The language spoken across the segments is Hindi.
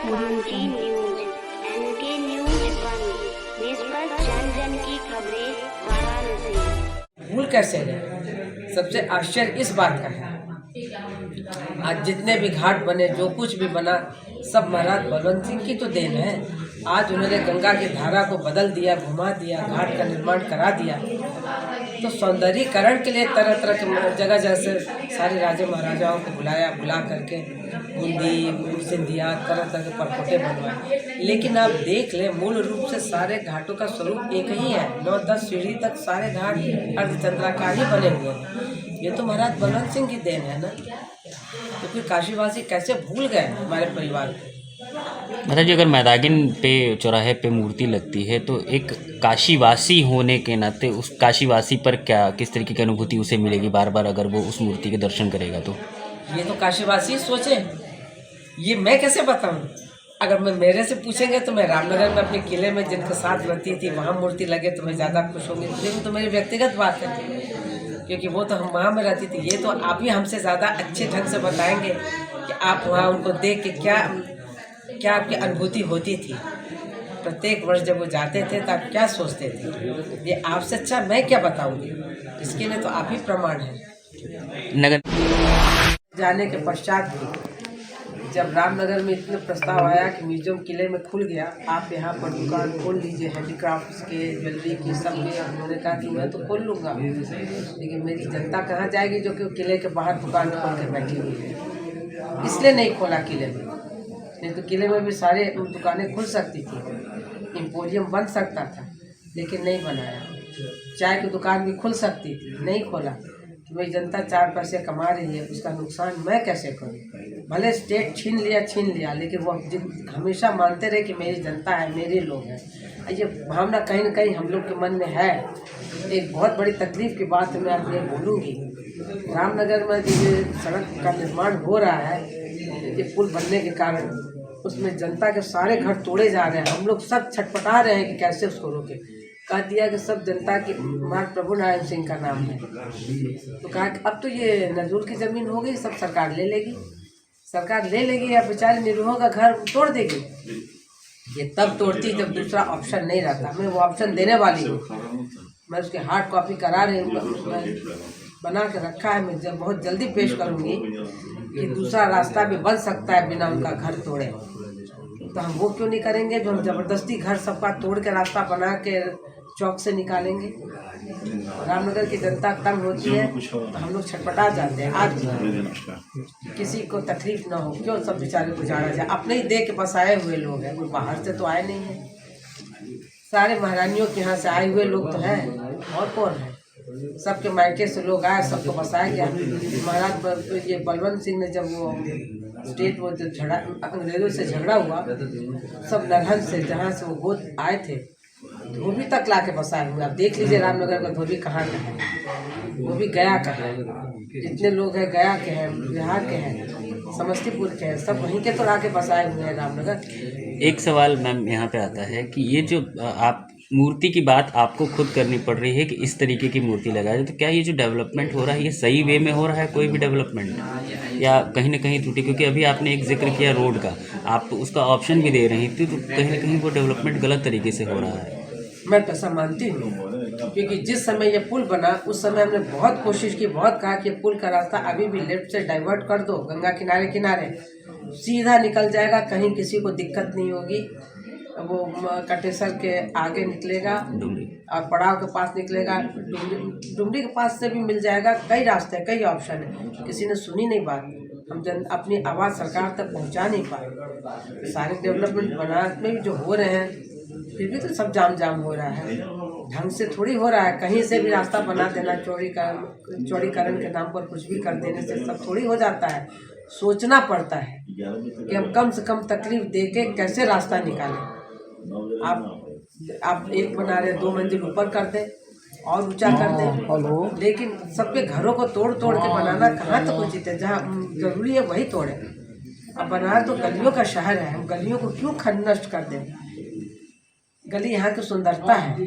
एनके न्यूज 1 निष्पक्ष जन की खबरें वाराणसी। भूल कैसे गए? सबसे आश्चर्य इस बात का है, आज जितने भी घाट बने, जो कुछ भी बना, सब महाराज बलवंत सिंह की तो देन है। आज उन्होंने गंगा की धारा को बदल दिया, घुमा दिया, घाट का निर्माण करा दिया। तो सौंदर्यीकरण के लिए तरह तरह के जगह जगह से सारे राजा महाराजाओं को बुला करके बूंदी, सिंधिया, तरह तरह के परकोटे बनवाए। लेकिन आप देख लें, मूल रूप से सारे घाटों का स्वरूप एक ही है। 9-10 सीढ़ी तक सारे घाट अर्धचंद्राकार ही बने हुए हैं। ये तो महाराज बलवंत सिंह की देन है ना। तो फिर काशीवासी कैसे भूल गए हमारे परिवार को? मतलब जी, अगर मैदागिन पे चौराहे पे मूर्ति लगती है तो एक काशीवासी होने के नाते उस काशीवासी पर क्या, किस तरीके की अनुभूति उसे मिलेगी बार बार अगर वो उस मूर्ति के दर्शन करेगा? तो ये तो काशीवासी सोचे, ये मैं कैसे बताऊं? अगर मैं मेरे से पूछेंगे तो मैं रामनगर में अपने किले में जिनके साथ रहती थी वहाँ मूर्ति लगे तो मैं ज़्यादा खुश होंगी। लेकिन तो मेरी व्यक्तिगत बात है, क्योंकि वो तो हम वहाँ में रहती थी। ये तो आप ही हमसे ज़्यादा अच्छे ढंग से बताएंगे कि आप वहाँ उनको देख के क्या आपकी अनुभूति होती थी। प्रत्येक वर्ष जब वो जाते थे तो आप क्या सोचते थे? ये आपसे अच्छा मैं क्या बताऊंगी? इसके लिए तो आप ही प्रमाण है। नगर जाने के पश्चात भी जब रामनगर में इतने प्रस्ताव आया कि म्यूजियम किले में खुल गया, आप यहाँ पर दुकान खोल लीजिए, हैंडीक्राफ्ट्स के, ज्वेलरी की, सब के। उन्होंने कहा कि मैं तो खोल लूँगा, लेकिन मेरी जनता कहाँ जाएगी जो कि किले के बाहर दुकान खोल के बैठी हुई है। इसलिए नहीं खोला किले में, नहीं तो किले में भी सारे दुकानें खुल सकती थी, एम्पोरियम बन सकता था, लेकिन नहीं बनाया। चाय की दुकान भी खुल सकती थी, नहीं खोला। कि मेरी जनता 4 पैसे कमा रही है, उसका नुकसान मैं कैसे करूं? भले स्टेट छीन लिया, लेकिन वो हमेशा मानते रहे कि मेरी जनता है, मेरे लोग हैं। ये भावना कहीं ना कहीं हम लोग के मन में है। एक बहुत बड़ी तकलीफ की बात मैं आप ये बोलूँगी, रामनगर में जो सड़क का निर्माण हो रहा है, ये पुल बनने के कारण उसमें जनता के सारे घर तोड़े जा रहे हैं। हम लोग सब छटपटा रहे हैं कि कैसे उसको रोके। कह दिया कि सब जनता की महाराज प्रभु नारायण सिंह का नाम है, तो कहा कि अब तो ये नजूल की ज़मीन हो गई, सब सरकार ले लेगी, या बेचारे निरूहों का घर तोड़ देगी। ये तब तोड़ती जब दूसरा ऑप्शन नहीं रहता। मैं वो ऑप्शन देने वाली हूँ, मैं उसकी हार्ड कॉपी करा रही हूँ, बना के रखा है। मैं जब बहुत जल्दी पेश करूँगी कि दूसरा रास्ता भी बन सकता है बिना उनका घर तोड़े। तो हम वो क्यों नहीं करेंगे जो हम ज़बरदस्ती घर सबका तोड़ के रास्ता बना के चौक से निकालेंगे? रामनगर की जनता तंग होती है तो हम लोग छटपटा जाते हैं। आज किसी को तकलीफ ना हो, क्यों सब बेचारे गुजारा जाए? अपने ही दे के बस आए हुए लोग हैं, कोई बाहर से तो आए नहीं हैं। सारे महारानियों के यहाँ से आए हुए लोग तो हैं, और कौन है? सबके मायके से लोग आए, सबको बसाया गया। महाराज ये बलवंत सिंह ने जब वो स्टेट वो झगड़ा, अंग्रेजों से झगड़ा हुआ, सब नरहन से जहाँ से वो गोद आए थे धोबी तक ला के बसाए हुए। आप देख लीजिए रामनगर का धोबी कहाँ का है, वो भी गया का है। जितने लोग हैं गया के हैं, बिहार के हैं, समस्तीपुर के हैं, सब वहीं के तो ला के बसाए हुए हैं रामनगर। एक सवाल मैम यहाँ पे आता है कि ये जो आप मूर्ति की बात आपको खुद करनी पड़ रही है कि इस तरीके की मूर्ति लगाए, तो क्या ये जो डेवलपमेंट हो रहा है ये सही वे में हो रहा है? कोई भी डेवलपमेंट या कहीं ना कहीं त्रुटि? क्योंकि अभी आपने एक जिक्र किया रोड का, आप तो उसका ऑप्शन भी दे रही थी, तो कहीं ना कहीं वो डेवलपमेंट गलत तरीके से हो रहा है। मैं तो ऐसा मानती हूँ, क्योंकि जिस समय ये पुल बना उस समय हमने बहुत कोशिश की, बहुत कहा कि पुल का रास्ता अभी भी लेफ्ट से डाइवर्ट कर दो, गंगा किनारे सीधा निकल जाएगा, कहीं किसी को दिक्कत नहीं होगी। वो कटेसर के आगे निकलेगा और पड़ाव के पास निकलेगा, डुमरी के पास से भी मिल जाएगा। कई रास्ते, कई ऑप्शन है, किसी ने सुनी नहीं बात। हम अपनी आवाज़ सरकार तक पहुंचा नहीं पाए। सारे डेवलपमेंट बनारस में भी जो हो रहे हैं, फिर भी तो सब जाम हो रहा है, ढंग से थोड़ी हो रहा है। कहीं से भी रास्ता बना देना, चौड़ीकरण के नाम पर कुछ भी कर देने से सब थोड़ी हो जाता है। सोचना पड़ता है कि हम कम से कम तकलीफ दे के कैसे रास्ता निकालें। आप एक बना रहे, 2 मंजिल ऊपर कर दें और ऊंचा कर दें, लेकिन सबके घरों को तोड़ के बनाना कहाँ तक उचित है? जहाँ जरूरी है वही तोड़े। अब बनारस तो गलियों का शहर है, हम गलियों को क्यों नष्ट कर दें? गली यहाँ की सुंदरता है,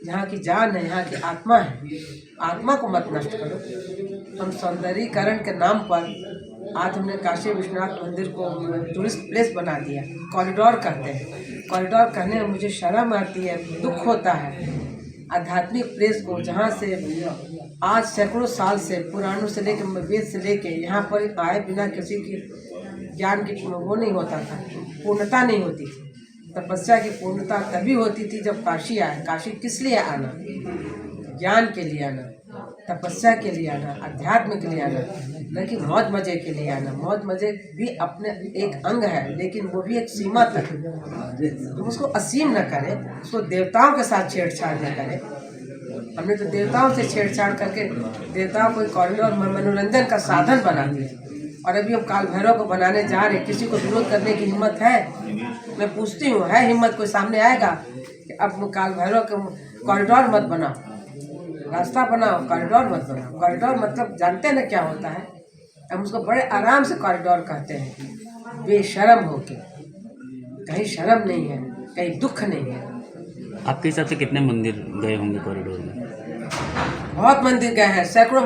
यहाँ की जान है, यहाँ की आत्मा है। आत्मा को मत नष्ट करो। हम सौंदर्यीकरण के नाम पर आज हमने काशी विश्वनाथ मंदिर को टूरिस्ट प्लेस बना दिया। कॉरिडोर कहते हैं, कॉरिडोर कहने में मुझे शर्म आती है, दुख होता है। आध्यात्मिक प्लेस को जहाँ से आज सैकड़ों साल से पुराणों से लेकर वेद से लेके यहाँ पर आए बिना किसी की ज्ञान की वो नहीं होता था, पूर्णता नहीं होती थी। तपस्या की पूर्णता तभी होती थी जब काशी आए। काशी किस लिए आना? ज्ञान के लिए आना, तपस्या के लिए आना, अध्यात्म के लिए आना, लेकिन मौज मजे के लिए आना। मौज मजे भी अपने एक अंग है, लेकिन वो भी एक सीमा तक। हम उसको असीम न करें, उसको देवताओं के साथ छेड़छाड़ न करें। हमने तो देवताओं से छेड़छाड़ करके देवताओं को कॉरिडोर मनोरंजन का साधन बना दिया। और अभी हम काल भैरव को बनाने जा रहे हैं। किसी को विरोध करने की हिम्मत है? मैं पूछती हूँ, है हिम्मत? कोई सामने आएगा कि अब काल भैरव के कॉरिडोर मत बनाओ, रास्ता बनाओ, कॉरिडोर मत बनाओ। कॉरिडोर मतलब जानते हैं ना क्या होता है? हम उसको बड़े आराम से कॉरिडोर कहते हैं, बेशर्म होके। कहीं शर्म नहीं है, कहीं दुख नहीं है। आपके हिसाब से कितने मंदिर गए होंगे कॉरिडोर में? बहुत मंदिर गए हैं, सैकड़ों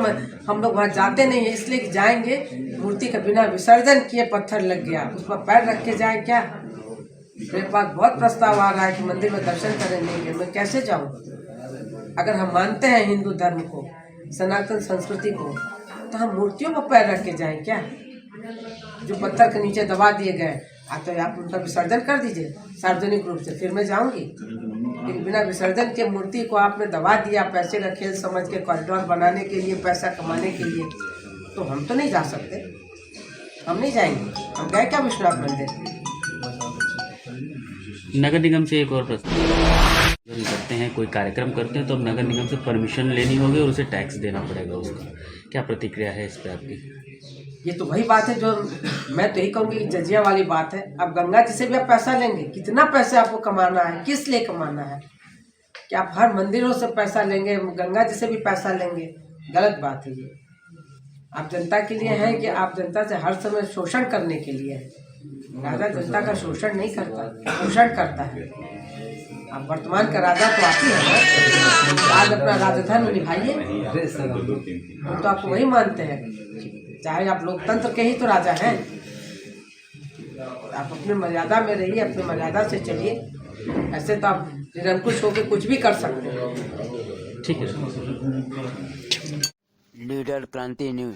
हम लोग वहाँ जाते नहीं है, इसलिए कि जाएंगे मूर्ति का बिना विसर्जन किए पत्थर लग गया, उस पर पैर रख के जाए क्या? मेरे पास बहुत प्रस्ताव आ रहा है कि मंदिर में दर्शन करेंगे, मैं कैसे जाऊँ? अगर हम मानते हैं हिंदू धर्म को, सनातन संस्कृति को, तो हम मूर्तियों पर पैर रख के जाएं क्या? जो पत्थर के नीचे दबा दिए गए, तो आप उनका विसर्जन कर दीजिए सार्वजनिक रूप से, फिर मैं जाऊंगी। लेकिन बिना विसर्जन के मूर्ति को आपने दबा दिया पैसे का खेल समझ के, कॉरिडोर बनाने के लिए, पैसा कमाने के लिए, तो हम तो नहीं जा सकते, हम नहीं जाएंगे। हम गए क्या विश्वनाथ मंदिर? नगर निगम से एक और प्रश्न करते हैं, कोई कार्यक्रम करते हैं तो अब नगर निगम से परमिशन लेनी होगी और उसे टैक्स देना पड़ेगा, उसका क्या प्रतिक्रिया है इस पर आपकी? ये तो वही बात है जो मैं तो यही कहूँगी कि जजिया वाली बात है। अब गंगा जी से भी आप पैसा लेंगे, कितना पैसा आपको कमाना है, किस लिए कमाना है? कि आप हर मंदिरों से पैसा लेंगे, गंगा जी से भी पैसा लेंगे? गलत बात है ये। आप जनता के लिए है कि आप जनता से हर समय शोषण करने के लिए है? राजा जनता का शोषण नहीं करता, पोषण करता है। अब वर्तमान का राजा तो आप ही है ना, आज अपना राजधर्म निभाइए। हम तो आपको वही मानते हैं, चाहे आप लोकतंत्र के ही तो राजा हैं। आप अपनी मर्यादा में रहिए, अपनी मर्यादा से चलिए। ऐसे तो आप निरंकुश होकर कुछ भी कर सकते हैं। ठीक है। लीडर क्रांति न्यूज।